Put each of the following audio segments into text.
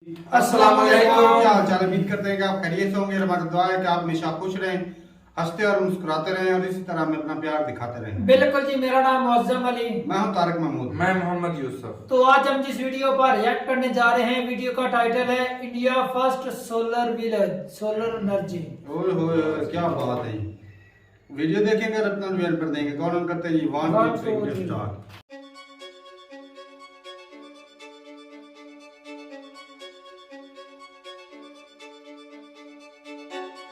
अस्सलाम वालेकुम। क्या हाल चाल है? उम्मीद करते हैं कि आप खैरियत से होंगे। हमारी दुआ है कि आप हमेशा खुश रहें, हंसते और मुस्कुराते रहें और इसी तरह हमें अपना प्यार दिखाते रहें। बिल्कुल जी। मेरा नाम मुअज्जम अली। मैं हूं तारिक महमूद। मैं मोहम्मद यूसुफ। तो आज हम जिस वीडियो पर रिएक्ट करने जा रहे हैं, वीडियो का टाइटल है India first solar village, solar energy. ओए होए होए, क्या बात है। वीडियो देखेंगे और अपना रिव्यू कर देंगे। कौन ऑन करते हैं जी? 1 2 3 स्टार्ट।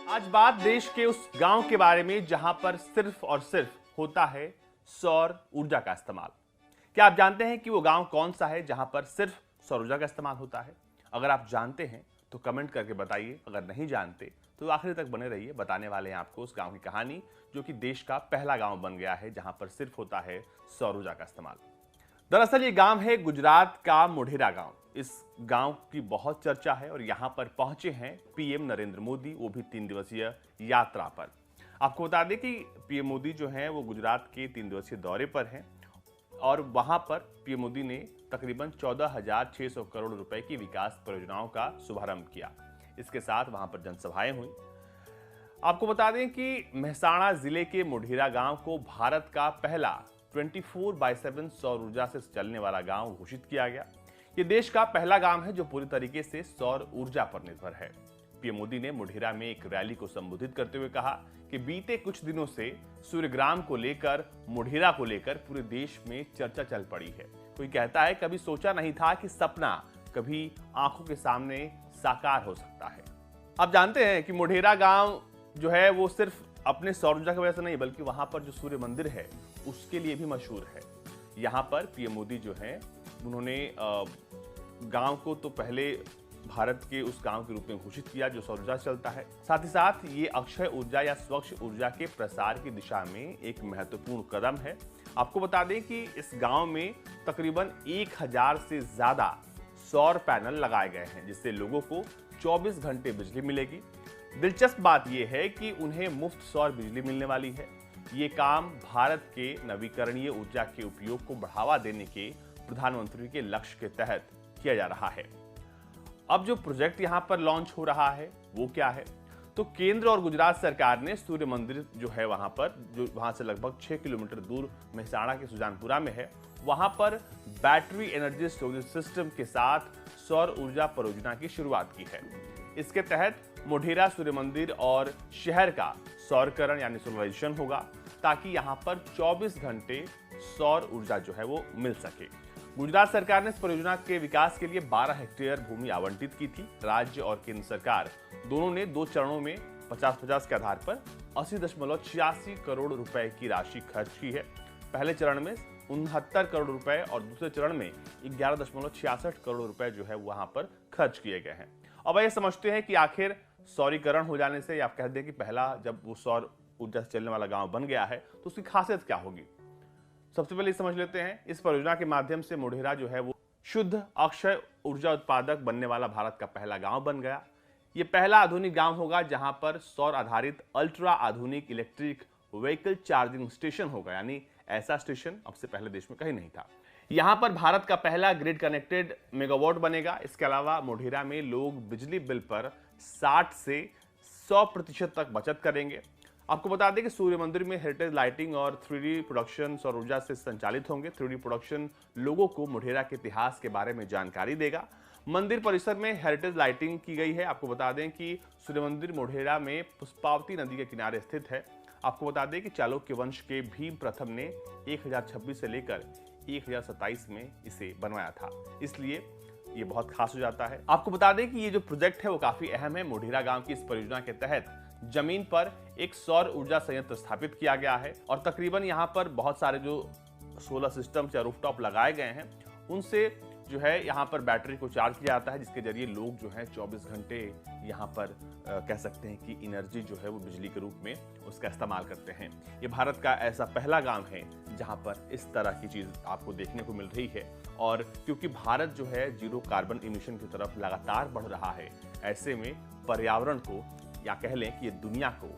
आज बात देश के उस गांव के बारे में जहां पर सिर्फ और सिर्फ होता है सौर ऊर्जा का इस्तेमाल। क्या आप जानते हैं कि वो गांव कौन सा है जहां पर सिर्फ सौर ऊर्जा का इस्तेमाल होता है? अगर आप जानते हैं तो कमेंट करके बताइए, अगर नहीं जानते तो आखिर तक बने रहिए। बताने वाले हैं आपको उस गांव की कहानी जो कि देश का पहला गांव बन गया है जहां पर सिर्फ होता है सौर ऊर्जा का इस्तेमाल। दरअसल ये गांव है गुजरात का मोढेरा गांव। इस गांव की बहुत चर्चा है और यहां पर पहुंचे हैं पीएम नरेंद्र मोदी, वो भी 3 दिवसीय यात्रा पर। आपको बता दें कि पीएम मोदी जो हैं वो गुजरात के 3 दिवसीय दौरे पर हैं और वहां पर पीएम मोदी ने तकरीबन 14,600 करोड़ रुपए की विकास परियोजनाओं का शुभारंभ किया। इसके साथ वहां पर जनसभाएं हुई। आपको बता दें कि मेहसाणा जिले के मोढेरा गांव को भारत का पहला 24/7 सौर ऊर्जा से चलने वाला गांव घोषित किया गया। ये देश का पहला गांव है जो पूरी तरीके से सौर ऊर्जा पर निर्भर है। पीएम मोदी ने मोढेरा में एक रैली को संबोधित करते हुए कहा कि बीते कुछ दिनों से सूर्यग्राम को लेकर, मोढेरा को लेकर पूरे देश में चर्चा चल पड़ी है। कोई कहता है कभी सोचा नहीं था कि सपना कभी आंखों के सामने साकार हो सकता है। आप जानते हैं कि मोढेरा गांव जो है वो सिर्फ अपने सौर ऊर्जा की वजह से नहीं बल्कि वहां पर जो सूर्य मंदिर है उसके लिए भी मशहूर है। यहाँ पर पीएम मोदी जो हैं उन्होंने गांव को तो पहले भारत के उस गांव के रूप में घोषित किया जो सौर ऊर्जा चलता है। साथ ही साथ ये अक्षय ऊर्जा या स्वच्छ ऊर्जा के प्रसार की दिशा में एक महत्वपूर्ण कदम है। आपको बता दें कि इस गांव में तकरीबन 1000 से ज्यादा सौर पैनल लगाए गए हैं जिससे लोगों को 24 घंटे बिजली मिलेगी। दिलचस्प बात यह है कि उन्हें मुफ्त सौर बिजली मिलने वाली है। ये काम भारत के नवीकरणीय ऊर्जा के उपयोग को बढ़ावा देने के प्रधानमंत्री के लक्ष्य के तहत किया जा रहा है। अब जो प्रोजेक्ट यहां पर लॉन्च हो रहा है वो क्या है? तो केंद्र और गुजरात सरकार ने सूर्य मंदिर जो है वहां पर, जो वहां से लगभग 6 किलोमीटर दूर मेहसाणा के सुजानपुरा में है, वहां पर बैटरी एनर्जी स्टोरेज सिस्टम के साथ सौर ऊर्जा परियोजना की शुरुआत की है। इसके तहत मोढेरा सूर्य मंदिर और शहर का सौरकरण यानी सोलराइजेशन होगा ताकि यहां पर 24 घंटे सौर ऊर्जा जो है वो मिल सके। गुजरात सरकार ने इस परियोजना के विकास के लिए 12 हेक्टेयर भूमि आवंटित की थी। राज्य और केंद्र सरकार दोनों ने 2 चरणों में 50-50 के आधार पर 80.86 करोड़ रुपए की राशि खर्च की है। पहले चरण में 69 करोड़ रुपए और दूसरे चरण में 11.66 करोड़ रुपए जो है वहां पर खर्च किए गए हैं। अब ये समझते हैं कि आखिर सौरीकरण हो जाने से, या आप कह दें कि पहला जब वो सौर ऊर्जा से चलने वाला गांव बन गया है तो उसकी खासियत क्या होगी। सबसे पहले समझ लेते हैं। इस परियोजना के माध्यम से मोढेरा जो है वो शुद्ध अक्षय ऊर्जा उत्पादक बनने वाला भारत का पहला गांव बन गया। ये पहला आधुनिक गांव होगा जहां पर सौर आधारित अल्ट्रा आधुनिक इलेक्ट्रिक व्हीकल चार्जिंग स्टेशन होगा, यानी ऐसा स्टेशन अब से पहले देश में कहीं नहीं था। यहां पर भारत का पहला ग्रिड कनेक्टेड मेगावाट बनेगा। इसके अलावा मोढेरा में लोग बिजली बिल पर 60 से 100% तक बचत करेंगे। आपको बता दें कि सूर्य मंदिर में हेरिटेज लाइटिंग और 3D प्रोडक्शन सौर ऊर्जा से संचालित होंगे। 3D प्रोडक्शन लोगों को मोढेरा के इतिहास के बारे में जानकारी देगा। मंदिर परिसर में हेरिटेज लाइटिंग की गई है। आपको बता दें कि सूर्य मंदिर मोढेरा में पुष्पावती नदी के किनारे स्थित है। आपको बता दें कि चालुक्य वंश के भीम प्रथम ने 1026 से लेकर 1027 में इसे बनवाया था, इसलिए ये बहुत खास हो जाता है। आपको बता दें कि ये जो प्रोजेक्ट है वो काफी अहम है। मोढेरा गांव की इस परियोजना के तहत जमीन पर एक सौर ऊर्जा संयंत्र स्थापित किया गया है और तकरीबन यहाँ पर बहुत सारे जो सोलर सिस्टम या रूफटॉप लगाए गए हैं उनसे जो है यहाँ पर बैटरी को चार्ज किया जाता है, जिसके जरिए लोग जो है 24 घंटे यहाँ पर कह सकते हैं कि एनर्जी जो है वो बिजली के रूप में उसका इस्तेमाल करते हैं। ये भारत का ऐसा पहला गांव है जहाँ पर इस तरह की चीज़ आपको देखने को मिल रही है। और क्योंकि भारत जो है जीरो कार्बन इमिशन की तरफ लगातार बढ़ रहा है, ऐसे में पर्यावरण को, या कह लें कि ये दुनिया को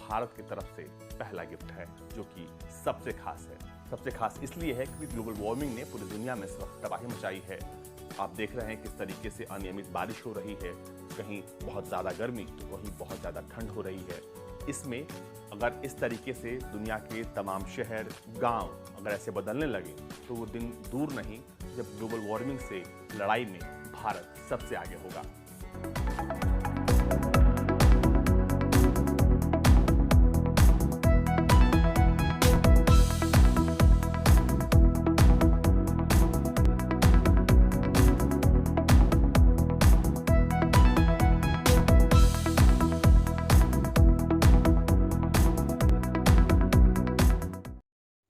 भारत की तरफ से पहला गिफ्ट है जो कि सबसे खास है। सबसे खास इसलिए है क्योंकि ग्लोबल वार्मिंग ने पूरी दुनिया में इस वक्त तबाही मचाई है। आप देख रहे हैं किस तरीके से अनियमित बारिश हो रही है, कहीं बहुत ज़्यादा गर्मी तो कहीं बहुत ज़्यादा ठंड हो रही है। इसमें अगर इस तरीके से दुनिया के तमाम शहर, गांव अगर ऐसे बदलने लगे तो वो दिन दूर नहीं जब ग्लोबल वार्मिंग से लड़ाई में भारत सबसे आगे होगा।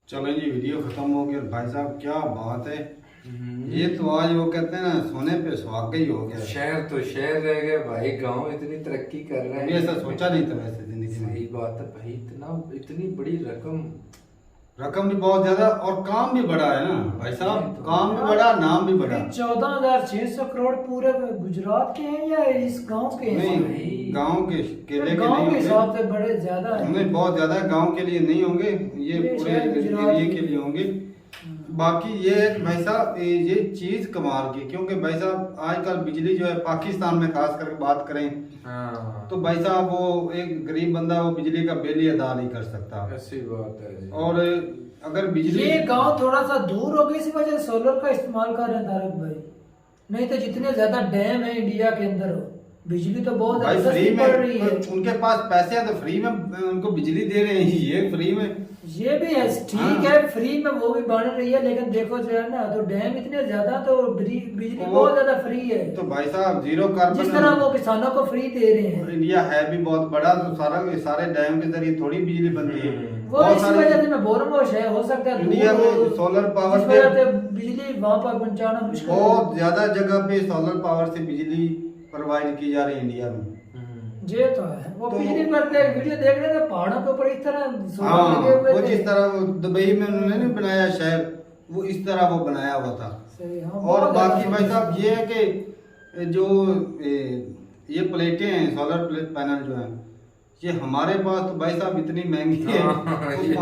चलो जी, वीडियो खत्म हो गया। भाई साहब क्या बात है, ये तो आज वो कहते हैं ना, सोने पे सुहागा ही हो गया। शहर तो शहर रह गए भाई, गांव इतनी तरक्की कर रहे कभी हैं। ऐसा सोचा नहीं था वैसे जिंदगी में। सही बात है भाई, इतनी बड़ी रकम भी बहुत ज्यादा और काम भी बड़ा है ना भाई साहब, काम भी बड़ा, नाम भी बड़ा। 14,600 करोड़ पूरे गुजरात के हैं या इस गांव के हैं? नहीं, गांव के केले के गांव नहीं के होंगे, हिसाब से बड़े ज्यादा है। नहीं बहुत ज्यादा गांव के लिए नहीं होंगे, ये पूरे शायद गुजरात एरिया के लिए होंगे। बाकी ये है कि भाई साहब ये चीज कमाल की, क्योंकि भाई साहब आजकल बिजली जो है पाकिस्तान में खास करके बात करें तो भाई साहब वो एक गरीब बंदा वो बिजली का बिल ही अदा नहीं कर सकता। ऐसी बात है जी। और अगर बिजली, ये गांव थोड़ा सा दूर हो गया, इसी वजह से सोलर का इस्तेमाल कर रहे हैं तारक भाई। नहीं तो जितने ज्यादा डैम है इंडिया के अंदर, बिजली तो बहुत भाई ज्यादा फ्री सस्ती में पड़ रही है। उनके पास पैसे हैं तो फ्री में उनको बिजली दे रहे हैं, ये फ्री में। ये भी है, ठीक है, फ्री में वो भी बन रही है, लेकिन देखो जो है ना, तो डैम इतने ज्यादा तो बिजली बहुत ज्यादा फ्री है। तो भाई साहब जीरो कार्बन, जिस तरह वो किसानों को फ्री दे रहे हैं। इंडिया है भी बहुत बड़ा, तो सारे डैम के जरिए थोड़ी बिजली बनती है। वो बहुत इस सारे वजह से मैं बोल रहा हूँ, हो सकता है इंडिया दूर हो, में सोलर पावर इस वजह से बिजली वहां पर पहुंचाना मुश्किल है। बहुत ज्यादा जगह पे सोलर पावर से बिजली प्रोवाइड की जा रही है इंडिया में। ये तो है, वो तो- बिजली पर वीडियो देख रहे थे पहाड़ों के ऊपर इस तरह सोलर हाँ, लगे हुए वो थे। जिस तरह वो दुबई में उन्होंने नहीं बनाया शहर, वो इस तरह वो बनाया हुआ था। सही, हाँ, और बहुत बाकी ज्यादा भाई साहब ये है कि जो ये प्लेटें हैं, सोलर प्लेट पैनल जो हैं, ये हमारे पास तो भाई साहब इतनी महंगी है। हाँ, तो ये-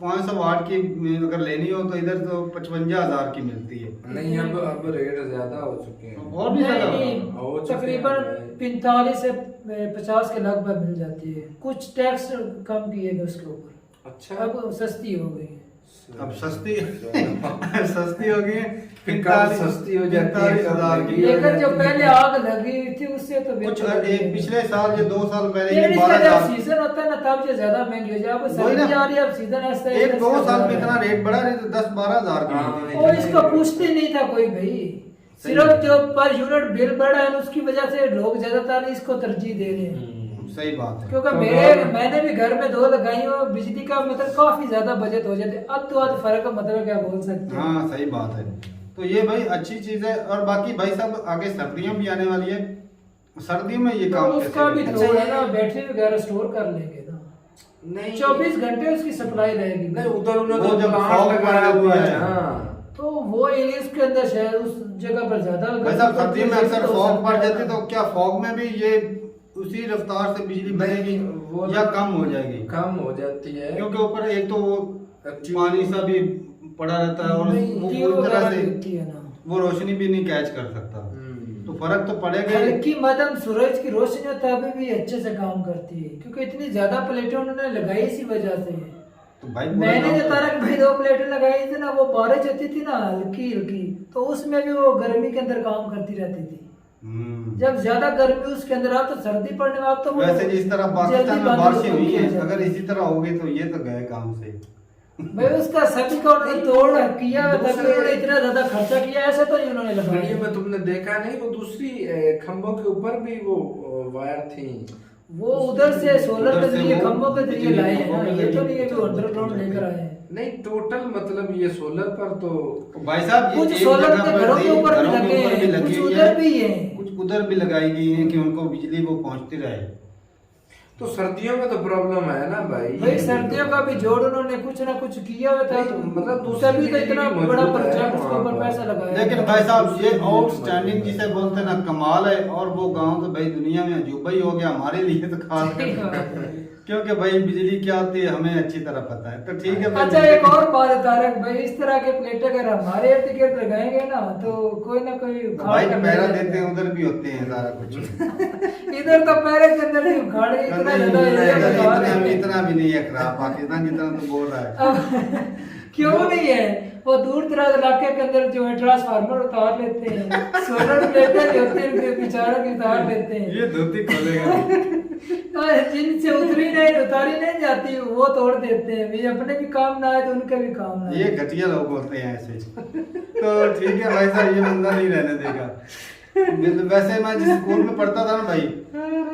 500 वाट की अगर लेनी हो तो इधर तो 55,000 की मिलती है। नहीं, अब रेट ज्यादा हो चुके हैं। और भी ज्यादा नहीं, हो चुके तकरीबन हैं। 45 से 50 के लगभग मिल जाती है। कुछ टैक्स कम किए गए उसके ऊपर, अच्छा, अब सस्ती हो गई है। अब सस्ती सस्ती हो गई है, फिर कब सस्ती हो जाती है, 45,000 की। लेकिन जो पहले आग लगी थी उससे तो कुछ बेहतर है। एक पिछले साल या 2 साल पहले लेकिन ये इसका जब 12,000, सीजन होता है ना तब ये ज्यादा महंगी हो जाए। अब वही ना। सर्दी आ रही है, अब सीजन ऐसा है, 1-2 इसका साल में ज्यादा इतना है। रेट बढ़ा, नहीं तो 10-12,000 की हाँ, मिलती थी। और इसको पूछते नहीं था कोई भाई, सही सिर्फ है। जो पर यूनिट बिल बढ़ा है उसकी वजह से लोग ज्यादातर इसको तरजीह दे रहे हैं। सही बात है। क्योंकि तो मैंने भी घर में 2 लगाई और बिजली का मतलब काफी ज्यादा बजट हो जाते, अद तो अद फर्क का मतलब क्या बोल सकते हैं। हाँ सही बात है। तो ये भाई अच्छी चीज है। और बाकी भाई साहब आगे सर्दियां भी आने वाली है, सर्दियों में ये तो काम उसका भी कैसे तो है ना, बैटरी वगैरह स्टोर कर लेंगे ना, नहीं 24 घंटे उसकी सप्लाई रहेगी। नहीं, उधर उन्होंने वो तो जब प्लांट fog लगाया पड़ हुआ जाती है। है। हाँ, तो वो एरिया के अंदर शायद उस जगह पर ज्यादा भाई साहब सर्दियों में अक्सर तो फॉग पड़ सकता है जाती है, ना। तो क्या फॉग में भी ये उसी रफ्तार से बिजली बनेगी वो या कम हो जाएगी? कम हो जाती है क्योंकि ऊपर एक तो वो Actually- पानी सा भी पड़ा रहता है और नहीं, वो ट्यूब पूरी तरह वगैरह से होती है ना। वो रोशनी भी नहीं कैच कर सकता। तो फर्क तो पड़ेगा ही। हल्की मध्यम सूरज की रोशनी होता है, अभी भी अच्छे से काम करती है, क्योंकि इतनी ज्यादा प्लेटें उन्होंने लगाई इसी वजह से। तो भाई पूरा मैंने जो काम- तारक भाई 2 प्लेटें लगाई थी ना, वो बारिश होती थी ना हल्की हल्की, तो उसमें भी वो गर्मी के अंदर काम करती रहती थी। जब ज्यादा गर्मी उसके अंदर आ तो सर्दी पड़ने में तो वो वैसे जिस तरह पाकिस्तान जल्दी में बंद बारिशें हुई हो हैं, जाती अगर इसी तरह होगी तो ये तो गए काम से। भाई उसका सभी का उन्होंने तोड़ किया, तभी दूसरे- उन्होंने इतना ज्यादा खर्चा किया, ऐसा तो नहीं उन्होंने वीडियो लगाया। में तुमने देखा नहीं, वो दूसरी खंभों के ऊपर भी वो वायर थी। वो उधर से सोलर उधर के से जरिए वो खंभों के जरिए बिजली लाए हैं खंभों ना, के ये तो जरिए नहीं है कि तो अंडरग्राउंड लेकर आए हैं। नहीं, टोटल मतलब ये सोलर पर तो भाई साहब ये कुछ एक सोलर जगह के पर घरों के नहीं, ऊपर भी घरों के लगे ऊपर भी हैं, लगी कुछ हुई उधर है, भी हैं। कुछ उधर भी लगाई गई है कि उनको बिजली वो पहुंचती रहे। तो सर्दियों में तो प्रॉब्लम है ना भाई। भाई सर्दियों का भी जोड़ उन्होंने कुछ ना कुछ किया हुआ था, मतलब दूसरा भी तो इतना बिजली बड़ा मौजूद है प्रोजेक्ट उसके वहाँ ऊपर पर। पैसा लगाया। लेकिन भाई साहब ये आउटस्टैंडिंग जिसे बोलते हैं ना, कमाल है। और वो गांव तो भाई दुनिया में अजूबा ही हो गया हमारे लिए तो खास कर, क्योंकि भाई बिजली क्या होती है हमें अच्छी तरह पता है। तो ठीक है भाई। अच्छा एक और बात है तारक भाई, इस तरह के प्लेट अगर हमारे इर्द गिर्द लगाएंगे ना तो कोई ना कोई उखाड़ भाई कर पैरा ले देते जाएगा। हैं, उधर भी होते हैं सारा कुछ। इधर तो पैरे के अंदर ही उखाड़ के इतना ज्यादा एरिया बता रहे हैं। इतना भी नहीं है खराब पाकिस्तान जितना तो बोल रहा है। अब क्यों नहीं है, वो दूर दराज इलाके के अंदर जो है ट्रांसफार्मर उतार लेते हैं, सोलर प्लेटें जो होती है उनके बेचारों की उतार लेते हैं। ये धोती खोलेगा। जिनसे उतारी नहीं जाती वो तोड़ देते हैं, ये अपने भी काम ना आए तो उनके भी काम ना आए। ये घटिया लोग होते हैं ऐसे। तो ठीक है भाई साहब, ये बंदा नहीं रहने देगा। वैसे मैं जिस स्कूल में पढ़ता था ना भाई,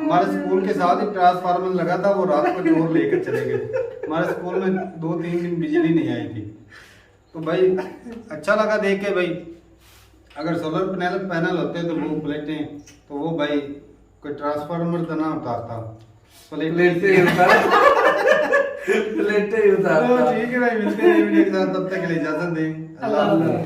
हमारे स्कूल के साथ ही ट्रांसफार्मर लगा था, वो रात को चोर लेकर चले गए। हमारे स्कूल में 2-3 दिन बिजली नहीं आई थी। तो भाई अच्छा लगा देख के भाई, अगर सोलर पैनल होते तो वो प्लेटें, तो वो भाई कोई ट्रांसफार्मर तो ना उतारता, प्लेटें ही उतारता। तो ठीक है भाई, मिलते हैं वीडियो के साथ, तब तक के लिए इजाजत दें। अल्लाह हाफ़िज़।